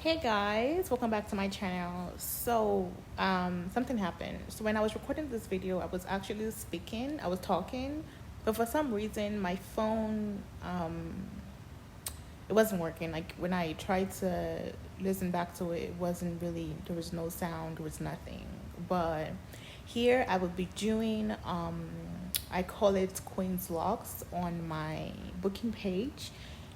Hey guys, welcome back to my channel. Something happened. So when I was recording this video, I was actually speaking, I was talking, but for some reason my phone it wasn't working. Like when I tried to listen back to it, it wasn't really, there was no sound, there was nothing. But here I will be doing I call it Queens Locs on my booking page.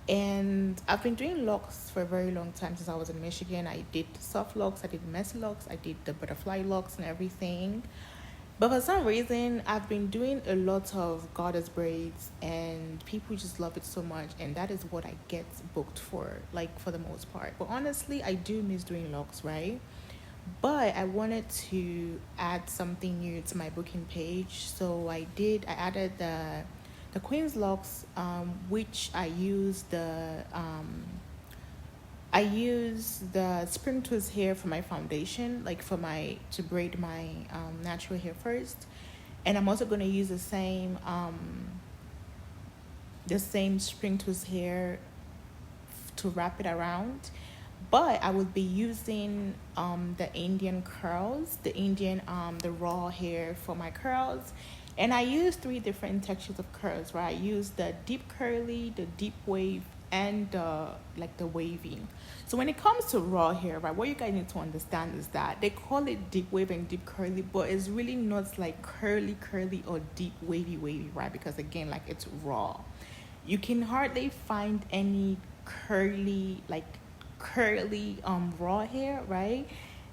And I've been doing locks for a very long time since I was in Michigan. I did soft locks, I did messy locks, I did the butterfly locks and everything. But for some reason, I've been doing a lot of goddess braids, and people just love it so much. And that is what I get booked for, like for the most part. But honestly, I do miss doing locks, right? But I wanted to add something new to my booking page, so I added the Queens Locs, which I use the spring twist hair for my foundation, like to braid my natural hair first, and I'm also gonna use the same spring twist hair to wrap it around. But I will be using the Indian curls, the raw hair for my curls. And I use three different textures of curls, right? I use the deep curly, the deep wave, and the wavy. So when it comes to raw hair, right, what you guys need to understand is that they call it deep wave and deep curly, but it's really not like curly or deep wavy, right? Because again, like it's raw. You can hardly find any curly raw hair, right?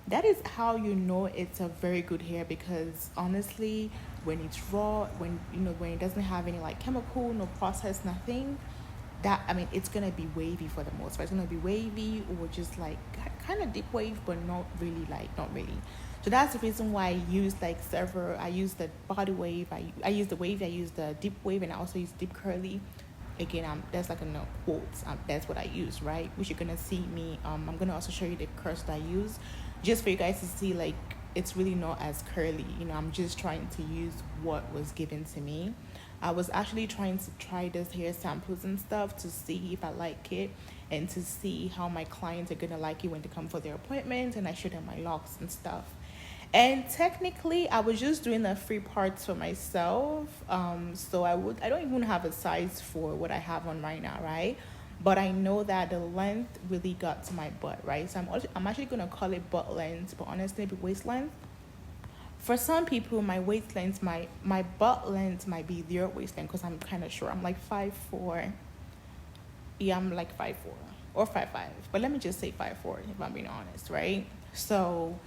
That is how you know it's a very good hair, because honestly, when it's raw, when it doesn't have any like chemical, no process, nothing, that, I mean, it's gonna be wavy for the most part. It's gonna be wavy or just like kind of deep wave, but not really. So that's the reason why I use the body wave, I use the wave, I use the deep wave, and I also use deep curly. Again, that's like a no quotes, that's what I use, right? Which you're gonna see me, I'm gonna also show you the curls that I use, just for you guys to see, like, it's really not as curly. I'm just trying to use what was given to me. I was actually trying to try this hair samples and stuff to see if I like it, and to see how my clients are gonna like it when they come for their appointments, and I show them my locks and stuff. And technically, I was just doing the free parts for myself. So I don't even have a size for what I have on right now, right? But I know that the length really got to my butt, right? So I'm actually gonna call it butt length, but honestly, it'd be waist length. For some people, my waist length, my butt length might be their waist length, because I'm kind of sure I'm like 5'4". Yeah, I'm like 5'4" or 5'5", but let me just say 5'4" if I'm being honest, right? So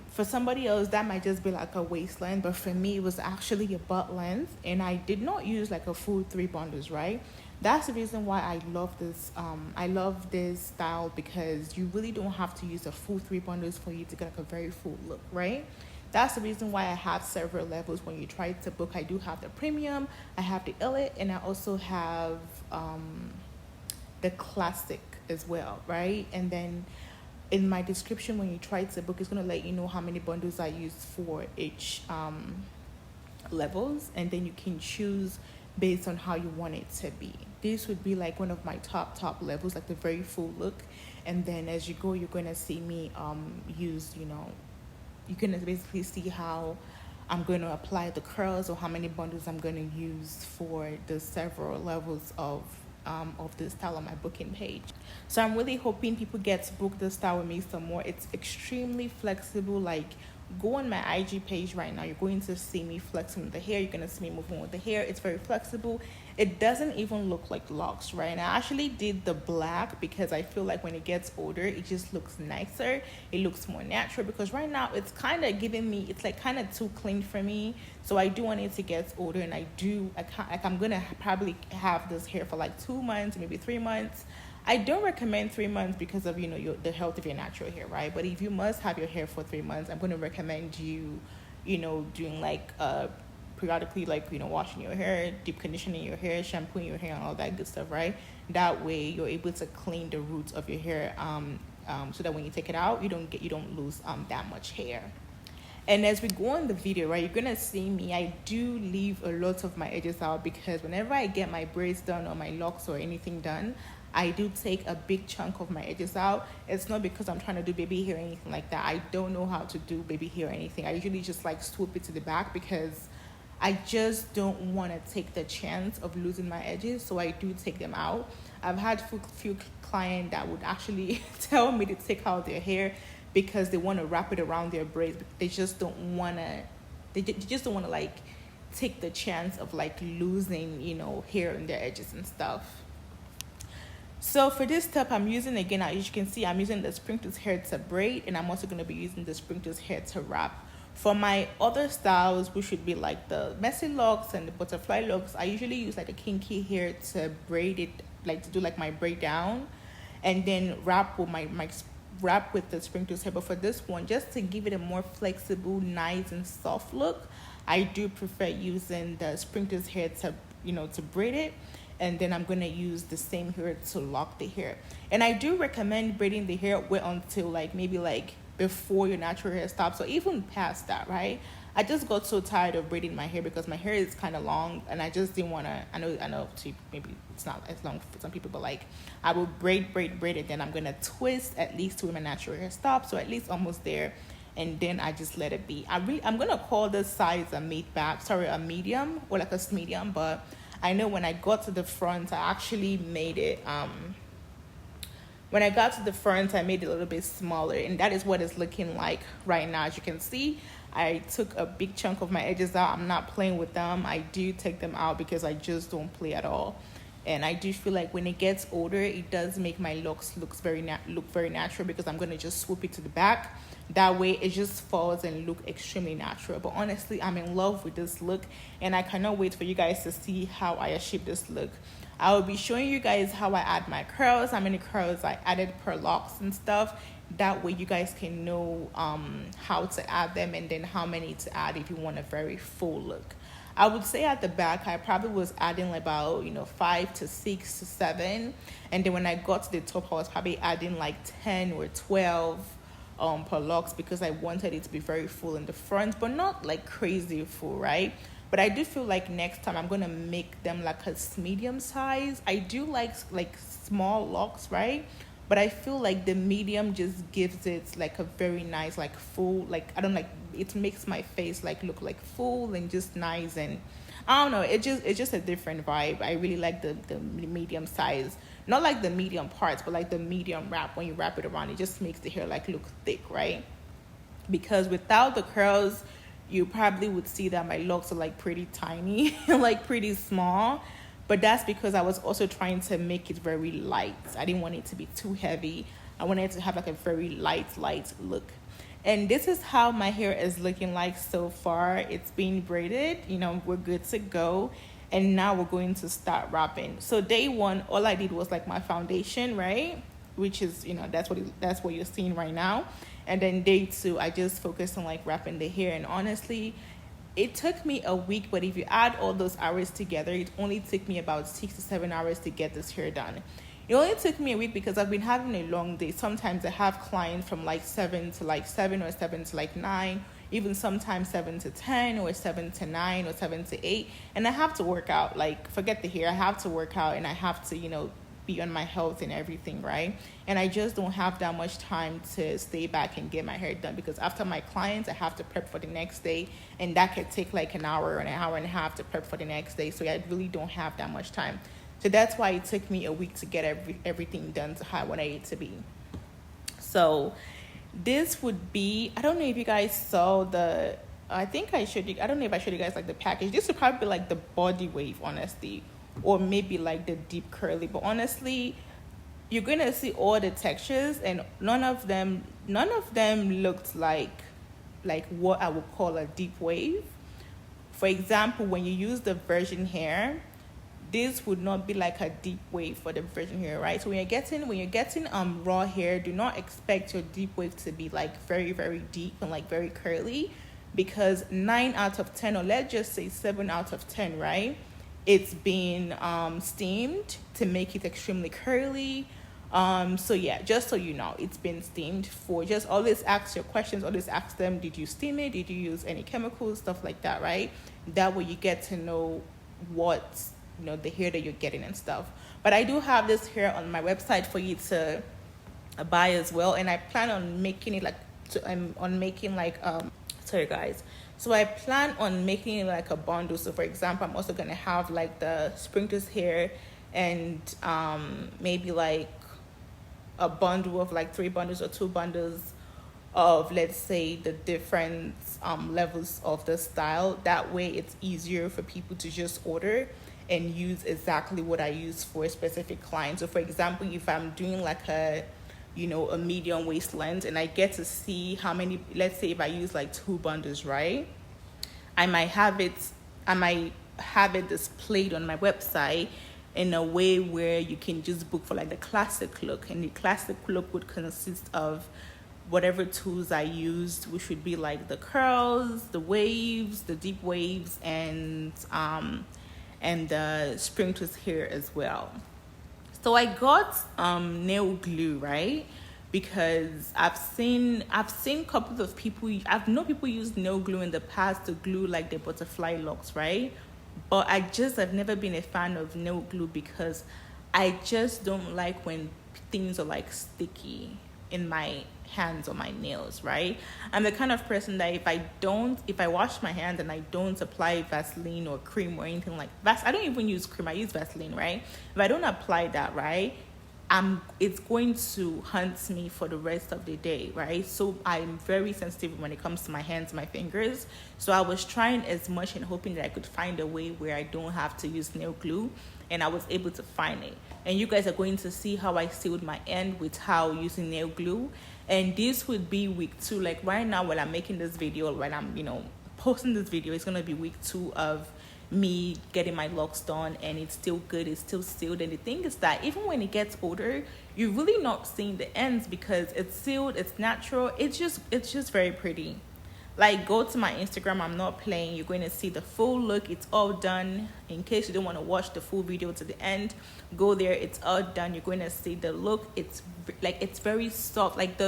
for somebody else that might just be like a waist length, but for me it was actually a butt length, and I did not use like a full 3 bundles, right? That's the reason why I love this style, because you really don't have to use a full 3 bundles for you to get like a very full look, right? That's the reason why I have several levels when you try to book. I do have the premium, I have the elite, and I also have the classic as well, right? And then in my description, when you try to book, it's going to let you know how many bundles I use for each levels, and then you can choose based on how you want it to be. This would be like one of my top levels, like the very full look. And then as you go, you're going to see me use, you can basically see how I'm going to apply the curls, or how many bundles I'm going to use for the several levels of this style on my booking page. So I'm really hoping people get to book this style with me some more. It's extremely flexible. Like, go on my IG page right now, you're going to see me flexing with the hair, you're going to see me moving with the hair. It's very flexible. It doesn't even look like locks, right? And I actually did the black because I feel like when it gets older, it just looks nicer, it looks more natural, because right now it's kind of giving me, it's like kind of too clean for me. So I do want it to get older, and I'm gonna probably have this hair for like 2 months, maybe 3 months. I don't recommend 3 months because of the health of your natural hair, right? But if you must have your hair for 3 months, I'm going to recommend you doing like periodically, like washing your hair, deep conditioning your hair, shampooing your hair, and all that good stuff, right? That way you're able to clean the roots of your hair, so that when you take it out, you don't lose that much hair. And as we go on the video, right, you're gonna see me, I do leave a lot of my edges out, because whenever I get my braids done or my locks or anything done, I do take a big chunk of my edges out. It's not because I'm trying to do baby hair or anything like that. I don't know how to do baby hair or anything. I usually just like swoop it to the back because I just don't want to take the chance of losing my edges, so I do take them out. I've had few clients that would actually tell me to take out their hair because they want to wrap it around their braids. They just don't want to. They just don't want to like take the chance of like losing, hair in their edges and stuff. So for this step, I'm using, again, as you can see, I'm using the sprinklers hair to braid, and I'm also going to be using the sprinklers hair to wrap. For my other styles, which would be like the messy locks and the butterfly locks, I usually use like a kinky hair to braid it, like to do like my braid down, and then wrap with my wrap with the sprinklers hair. But for this one, just to give it a more flexible, nice and soft look, I do prefer using the sprinklers hair to to braid it, and then I'm going to use the same hair to lock the hair. And I do recommend braiding the hair wait until like maybe like before your natural hair stops, or even past that, right? I just got so tired of braiding my hair because my hair is kind of long, and I just didn't want to. I know maybe it's not as long for some people, but like I will braid it, then I'm gonna twist at least to when my natural hair stops, so at least almost there, and then I just let it be. I'm gonna call this size a medium or like a SMEDIUM, but I know when I got to the front, I actually made it when I got to the front, I made it a little bit smaller, and that is what it's looking like right now. As you can see, I took a big chunk of my edges out. I'm not playing with them. I do take them out because I just don't play at all. And I do feel like when it gets older, it does make my locks look very natural, because I'm going to just swoop it to the back. That way it just falls and look extremely natural. But honestly, I'm in love with this look, and I cannot wait for you guys to see how I achieve this look. I will be showing you guys how I add my curls, how many curls I added per locks and stuff. That way you guys can know how to add them, and then how many to add if you want a very full look. I would say at the back, I probably was adding about 5 to 6 to 7. And then when I got to the top, I was probably adding like 10 or 12 per locks, because I wanted it to be very full in the front, but not like crazy full, right? But I do feel like next time I'm gonna make them like a medium size. I do like small locks, right? But I feel like the medium just gives it like a very nice, like full, like I don't like, it makes my face like look like full and just nice, and I don't know, it's just a different vibe. I really like the medium size, not like the medium parts, but like the medium wrap. When you wrap it around, it just makes the hair like look thick, right? Because without the curls, you probably would see that my locks are like pretty tiny, like pretty small. But that's because I was also trying to make it very light. I didn't want it to be too heavy. I wanted it to have like a very light look. And this is how my hair is looking like so far. It's being braided, we're good to go. And now we're going to start wrapping. So day one, all I did was like my foundation, right? Which is, that's what you're seeing right now. And then day two, I just focused on like wrapping the hair. And honestly, it took me a week, but if you add all those hours together, it only took me about 6 to 7 hours to get this hair done. It only took me a week because I've been having a long day. Sometimes I have clients from like 7 to 7 or 7 to 9, even sometimes 7 to 10 or 7 to 9 or 7 to 8. And I have to work out, like forget the hair. I have to work out, and I have to, be on my health and everything, right? And I just don't have that much time to stay back and get my hair done, because after my clients, I have to prep for the next day, and that could take like an hour or an hour and a half to prep for the next day. So I really don't have that much time. So that's why it took me a week to get everything done to how I wanted it to be. So this would be, I don't know if you guys saw I don't know if I showed you guys like the package. This would probably be like the body wave, honestly, or maybe like the deep curly. But honestly, you're gonna see all the textures, and none of them looked like what I would call a deep wave. For example, when you use the virgin hair, this would not be like a deep wave for the virgin hair, right? So when you're getting raw hair, do not expect your deep wave to be like very, very deep and like very curly, because 9 out of 10, or let's just say 7 out of 10, right? It's been steamed to make it extremely curly. So yeah, just so you know, it's been steamed. For just always ask your questions, always ask them, did you steam it? Did you use any chemicals, stuff like that, right? That way you get to know what the hair that you're getting and stuff. But I do have this hair on my website for you to buy as well, and I plan on making it like sorry guys, so I plan on making it like a bundle. So for example, I'm also gonna have like the sprinklers hair and maybe like a bundle of like 3 bundles or 2 bundles of, let's say, the different levels of the style. That way it's easier for people to just order and use exactly what I use for a specific client. So for example, if I'm doing like a medium waist length, and I get to see how many, let's say if I use like 2 bundles, right, I might have it displayed on my website in a way where you can just book for like the classic look, and the classic look would consist of whatever tools I used, which would be like the curls, the waves, the deep waves, and the sprinklers here as well. So I got nail glue, right? Because I've seen couples of people, I've known people use nail glue in the past to glue like the butterfly locks, right? But I've never been a fan of nail glue because I just don't like when things are like sticky in my hands or my nails, right? I'm the kind of person that if I wash my hands and I don't apply Vaseline or cream or anything like that, I don't even use cream, I use Vaseline, right? If I don't apply that, right, it's going to haunt me for the rest of the day, right? So I'm very sensitive when it comes to my hands, my fingers. So I was trying as much and hoping that I could find a way where I don't have to use nail glue, and I was able to find it. And you guys are going to see how I sealed my end with how using nail glue. And this would be week 2. Like right now, when I'm making this video, when I'm posting this video, it's gonna be week 2 of me getting my locks done, and it's still good, it's still sealed. And the thing is that even when it gets older, you're really not seeing the ends because it's sealed, it's natural, it's just very pretty. Like, go to my Instagram, I'm not playing, you're going to see the full look, it's all done. In case you don't want to watch the full video to the end, go there, it's all done. You're going to see the look. It's very soft. Like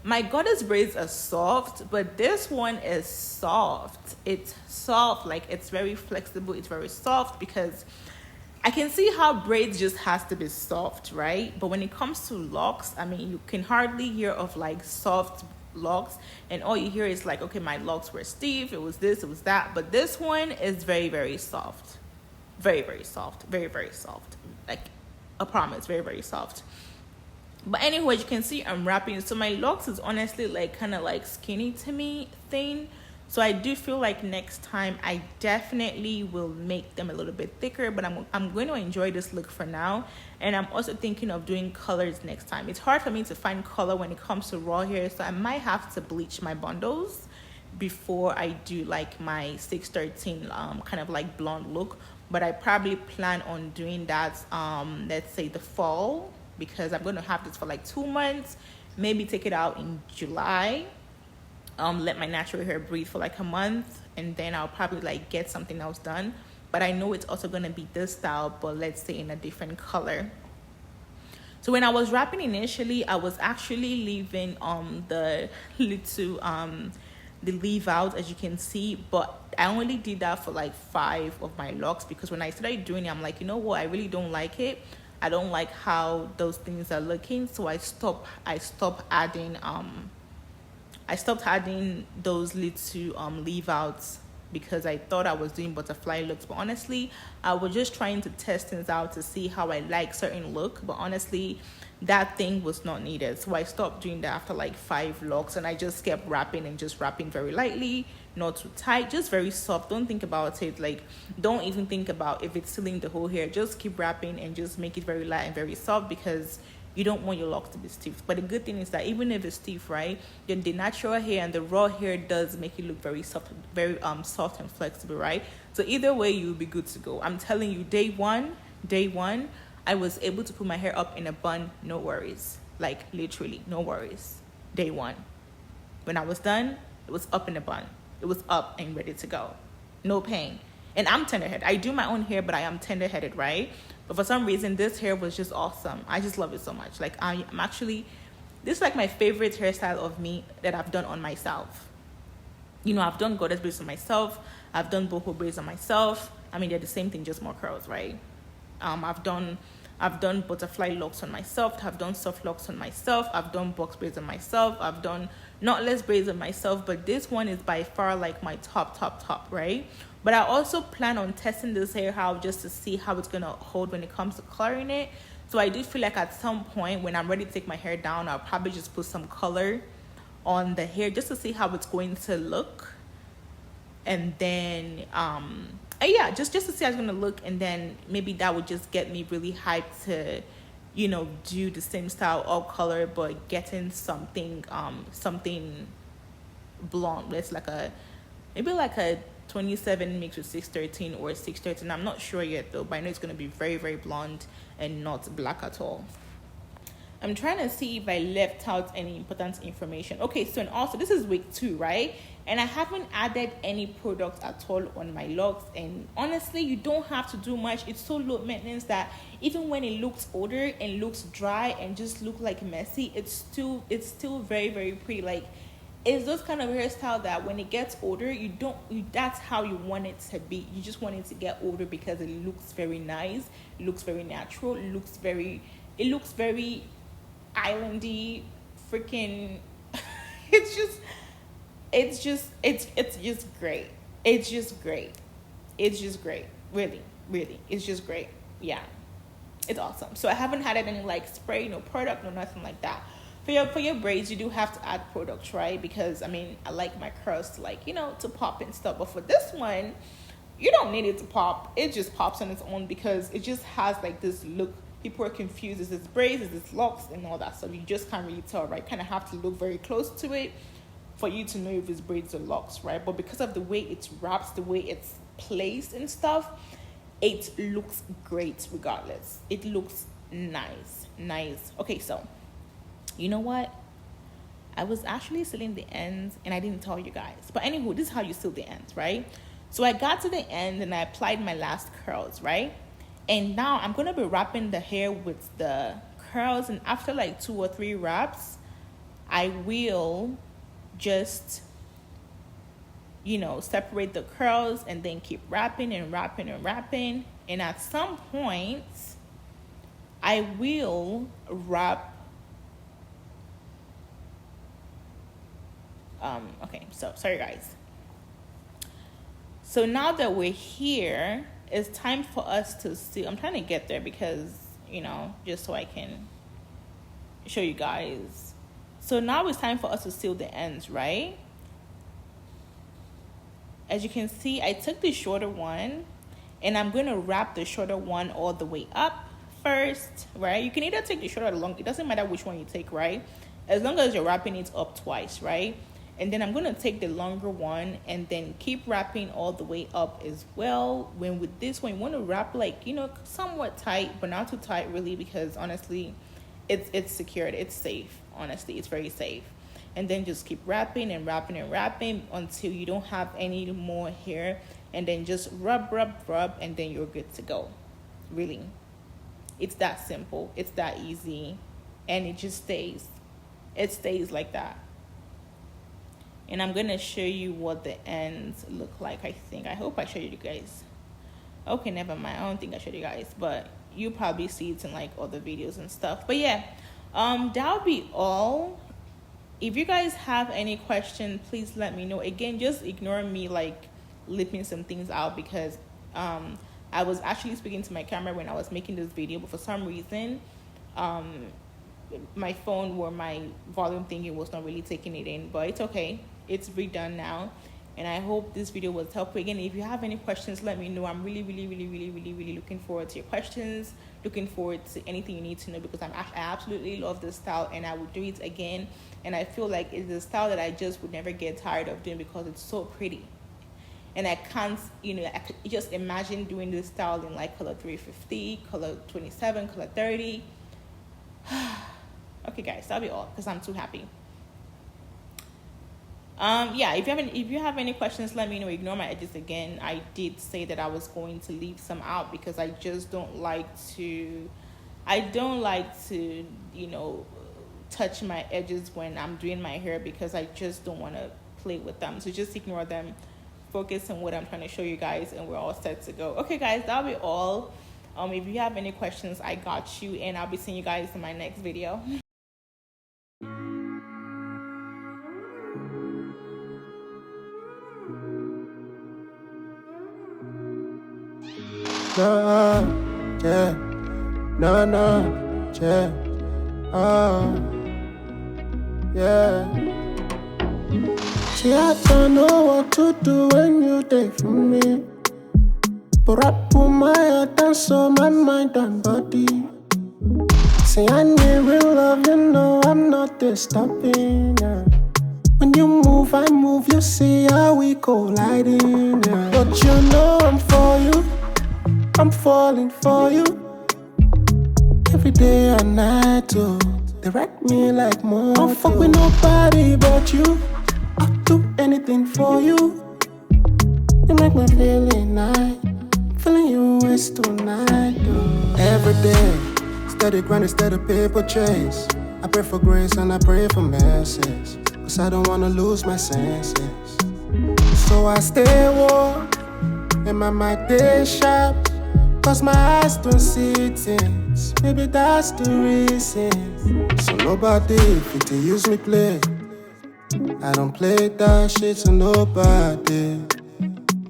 my goddess braids are soft, but this one is soft. It's soft, like it's very flexible, it's very soft, because I can see how braids just has to be soft, right? But when it comes to locks, I mean, you can hardly hear of like soft locks, and all you hear is like, okay, my locks were stiff, it was this, it was that. But this one is very, very soft, very, very soft, very, very soft. Like, I promise, very, very soft. But anyway, you can see I'm wrapping. So my locks is honestly like kind of like skinny to me thin. So I do feel like next time I definitely will make them a little bit thicker, but I'm going to enjoy this look for now. And I'm also thinking of doing colors next time. It's hard for me to find color when it comes to raw hair, so I might have to bleach my bundles before I do like my 613 kind of like blonde look. But I probably plan on doing that let's say the fall, because I'm going to have this for like 2 months, maybe take it out in July. Let my natural hair breathe for like a month, and then I'll probably like get something else done. But I know it's also gonna be this style, but let's say in a different color. So when I was wrapping initially, I was actually leaving the little the leave out, as you can see, but I only did that for like 5 of my locks, because when I started doing it, I'm like, you know what, I really don't like it. I don't like how those things are looking, so I stopped adding those little leave outs, because I thought I was doing butterfly looks. But honestly, I was just trying to test things out to see how I like certain look. But honestly, that thing was not needed, so I stopped doing that after like 5 locks, and I just kept wrapping, and just wrapping very lightly, not too tight, just very soft. Don't think about it, like don't even think about if it's sealing the whole hair. Just keep wrapping and just make it very light and very soft, because you don't want your locks to be stiff. But the good thing is that even if it's stiff, right, then the natural hair and the raw hair does make it look very soft, very soft and flexible, right? So either way, you'll be good to go. I'm telling you, day one, I was able to put my hair up in a bun, no worries. Like literally, no worries. Day 1. When I was done, it was up in a bun. It was up and ready to go. No pain. And I'm tender-headed. I do my own hair, but I am tender-headed, right? But for some reason, this hair was just awesome. I just love it so much. Like, I'm actually, this is like my favorite hairstyle of me that I've done on myself. You know, I've done goddess braids on myself. I've done boho braids on myself. I mean, they're the same thing, just more curls, right? I've done butterfly locks on myself. I've done soft locks on myself. I've done box braids on myself. I've done knotless braids on myself. But this one is by far like my top, right? But I also plan on testing this hair out just to see how it's going to hold when it comes to coloring it. So I do feel like at some point when I'm ready to take my hair down, I'll probably just put some color on the hair just to see how it's going to look. And then yeah, just to see how it's gonna look, and then maybe that would just get me really hyped to, you know, do the same style of color but getting something blonde. It's like maybe like a 27 mixed with 613 or 613. I'm not sure yet though, but I know it's gonna be very, very blonde and not black at all. I'm trying to see if I left out any important information. Okay, so and also this is week 2, right? And I haven't added any products at all on my locks. And honestly, you don't have to do much. It's so low maintenance that even when it looks older and looks dry and just look like messy, it's still very, very pretty. Like, it's those kind of hairstyle that when it gets older, that's how you want it to be. You just want it to get older because it looks very nice, it looks very natural, it looks very islandy, freaking it's just great. It's just great. Really, it's just great. Yeah, it's awesome. So I haven't had any like spray, no product, no nothing like that. For your braids, you do have to add products, right? Because I mean, I like my curls to, like, you know, to pop and stuff. But for this one, you don't need it to pop. It just pops on its own because it just has like this look. People are confused. Is this braids? Is this locks? And all that stuff. You just can't really tell, right? Kind of have to look very close to it for you to know if it's braids or locks, right? But because of the way it's wrapped, the way it's placed and stuff, it looks great regardless. It looks nice. Okay, so you know what? I was actually sealing the ends and I didn't tell you guys. But anywho, this is how you seal the ends, right? So I got to the end and I applied my last curls, right? And now I'm going to be wrapping the hair with the curls. And after like 2 or 3 wraps, I will just, you know, separate the curls and then keep wrapping. And at some point, I will wrap. Okay, so sorry guys. So now that we're here, it's time for us to see. I'm trying to get there because, you know, just so I can show you guys. So now it's time for us to seal the ends, right? As you can see, I took the shorter one and I'm going to wrap the shorter one all the way up first, right? You can either take the shorter or the long. It doesn't matter which one you take, right? As long as you're wrapping it up twice, right? And then I'm going to take the longer one and then keep wrapping all the way up as well. When with this one, you want to wrap like, you know, somewhat tight, but not too tight really, because honestly, it's secured. It's safe. Honestly, it's very safe. And then just keep wrapping and wrapping until you don't have any more hair. And then just rub, and then you're good to go. Really. It's that simple. It's that easy. And it just stays. It stays like that. And I'm going to show you what the ends look like, I think. I hope I showed you guys. Okay, never mind. I don't think I showed you guys. But you'll probably see it in, like, other videos and stuff. But, yeah, that'll be all. If you guys have any questions, please let me know. Again, just ignore me, like, leaving some things out because I was actually speaking to my camera when I was making this video. But for some reason, my phone or my volume thingy was not really taking it in. But it's okay. It's redone now, and I hope this video was helpful. Again, if you have any questions, let me know. I'm really looking forward to your questions, looking forward to anything you need to know, because I absolutely love this style and I would do it again. And I feel like it's a style that I just would never get tired of doing because it's so pretty. And I can't, you know, I could just imagine doing this style in like color 350, color 27, color 30. Okay guys, that'll be all because I'm too happy. Yeah, if you have any questions, let me know. Ignore my edges again. I did say that I was going to leave some out because I just don't like to, you know, touch my edges when I'm doing my hair because I just don't want to play with them. So just ignore them. Focus on what I'm trying to show you guys and we're all set to go. Okay guys, that'll be all. If you have any questions, I got you, and I'll be seeing you guys in my next video. See, I don't know what to do when you take from me. But I put my head and soul, my mind and body. See, I need real love, you know I'm not there stopping. Yeah. When you move, I move, you see how we colliding. Yeah. But you know I'm for you, I'm falling for you. Every day and night too. They wreck me like more. Don't fuck with nobody but you. I'll do anything for you. You make me feeling nice. Feeling you is tonight. Every day, steady grinding, steady paper chase. I pray for grace and I pray for mercies. Cause I don't wanna lose my senses. So I stay warm and my mind is sharp. Cause my eyes don't see things. Maybe that's the reason. So nobody fit to use me play. I don't play that shit to nobody.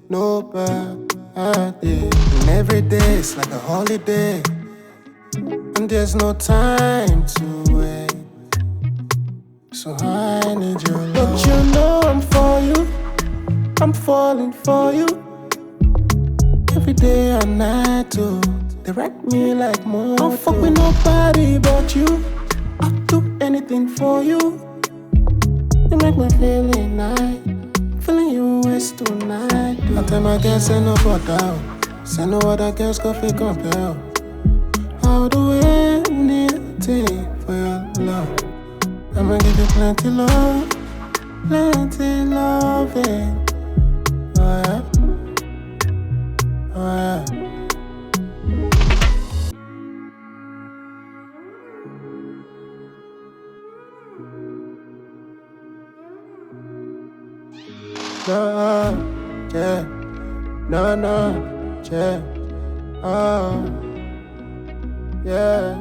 Nobody. And every day is like a holiday. And there's no time to wait. So I need your love. But you know I'm for you, I'm falling for you. Every day and night too. They wreck me like more. Don't fuck with nobody but you. I'll do anything for you. You make me feeling nice. Feeling you is tonight. I tell my girls say no bother. Say no other girls go fit compare. I'll do anything for your love. I'ma give you plenty love, plenty loving. Oh yeah, oh yeah.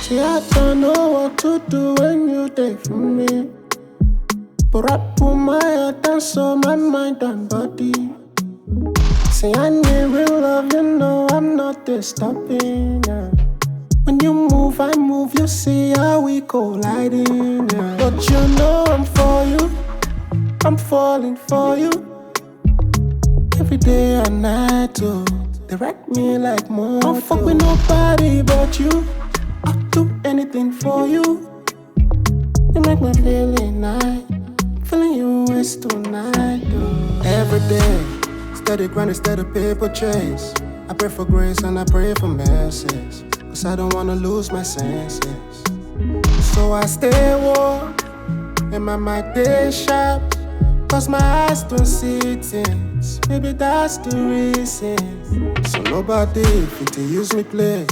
See, I don't know what to do when you take from me. But I put my head and soul, my mind and body. See, I need real love, you know I'm not there stopping. Yeah. When you move, I move, you see how we colliding. Yeah. But you know I'm for you, I'm falling for you. Every day and night too. They wreck me like more. Don't fuck with nobody but you. I'll do anything for you. You make me feeling nice. Feeling you is tonight. Every day, steady grinding, steady paper chase. I pray for grace and I pray for mercies. Cause I don't wanna lose my senses. So I stay warm and my mind is sharp. Cause my eyes don't see things. Maybe that's the reason. So nobody fit to use me play.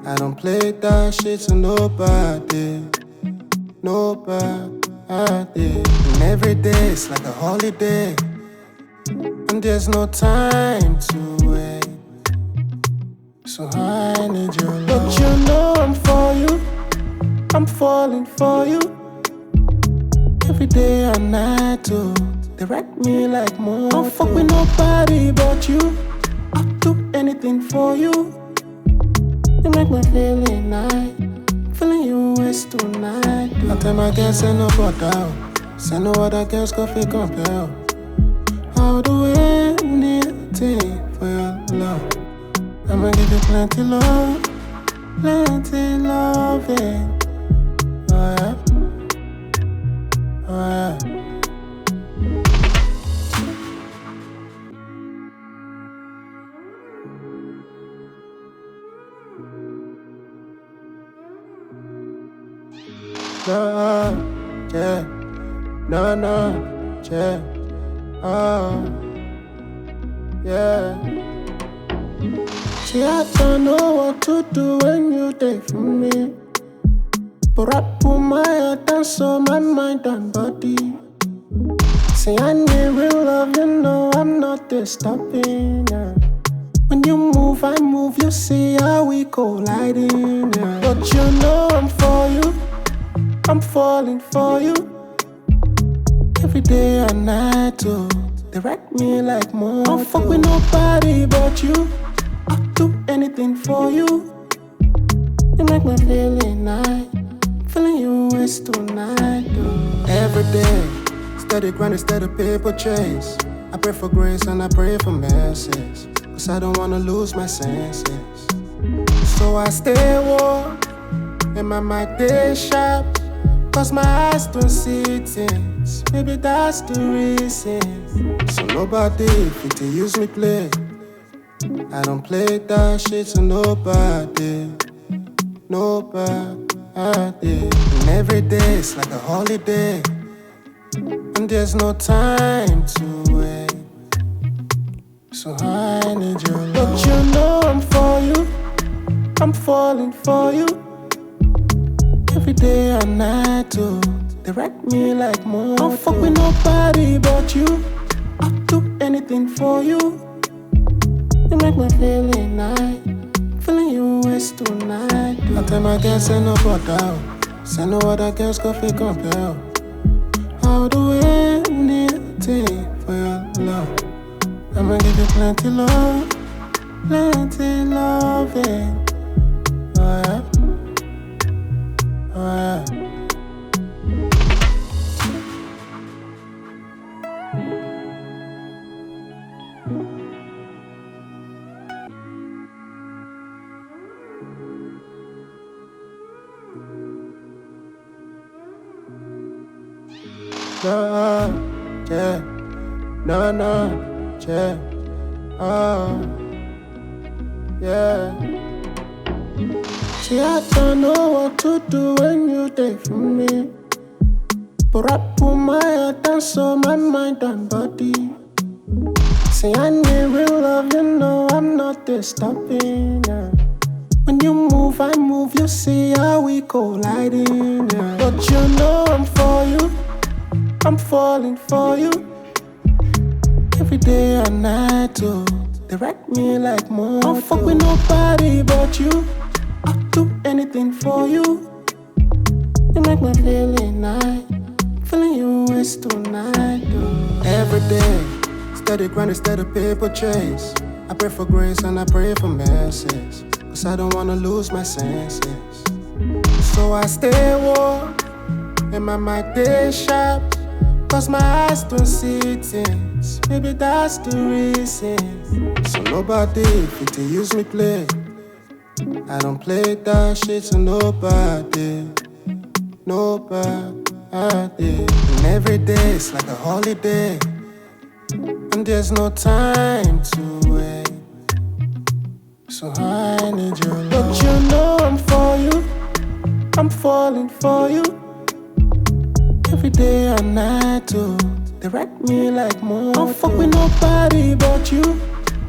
I don't play that shit to nobody. Nobody. And every day is like a holiday. And there's no time to wait. So I need your love. But you know I'm for you, I'm falling for you. Every day and night too. They wreck me like more. Don't fuck with nobody but you. I'll do anything for you. You make me feeling nice. Feeling you is tonight. I tell my girls say no bother. Say no other girls go fit compare. I'll do anything for your love. I'ma give you plenty love, plenty loving. Oh yeah, oh yeah. See, I don't know what to do when you take from me. But I put my head and soul, my mind and body. See, I need real love, you know I'm not there stopping. Yeah. When When you move, I move, you see how we colliding. Yeah. But you know I'm for you, I'm falling for you. Every day and night too, they wreck me like more. Don't fuck with nobody but you. I'll do anything for you. You make me feeling nice. Feeling you is tonight, though. Every day, steady grinding, steady paper chase. I pray for grace and I pray for mercies, 'cause I don't wanna lose my senses. So I stay warm, and my mind stay sharp, 'cause my eyes don't see things. Maybe that's the reason. So nobody fit to use me play. I don't play that shit to nobody. Nobody. And every day is like a holiday, and there's no time to wait. So I need your love. But you know I'm for you, I'm falling for you. Every day and night too, they wreck me like more. Don't fuck with nobody but you. I'll do anything for you. You make me feeling nice. Feeling you is tonight. I tell my girls say no bother, say no other girls go feel compel. I'll do anything for your love. I'ma give you plenty love, plenty loving. Oh yeah, oh yeah. No, yeah, no, yeah, oh, yeah. See, I don't know what to do when you take from me, but I put my attention, my mind and body. See, I need real love, you know I'm not stopping. Yeah. When you move, I move, you see how we colliding. Yeah. But you know I'm for you, I'm falling for you. Every day and night too, they wreck me like more. Don't fuck with nobody but you. I'll do anything for you. You make me feeling nice. Feeling you is tonight, though. Every day, steady grinding, steady paper chase. I pray for grace and I pray for mercies, 'cause I don't wanna lose my senses. So I stay warm, and my mind stay sharp, 'cause my eyes don't see things. Maybe that's the reason. So nobody fit to use me play. I don't play that shit to nobody. Nobody. And every day is like a holiday, and there's no time to wait. So I need your love. But you know I'm for you, I'm falling for you. Every day and night too, they wreck me like more. Don't fuck with nobody but you.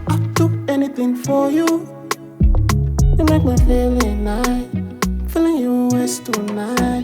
I'll do anything for you. You make me feeling nice. Feeling you is tonight.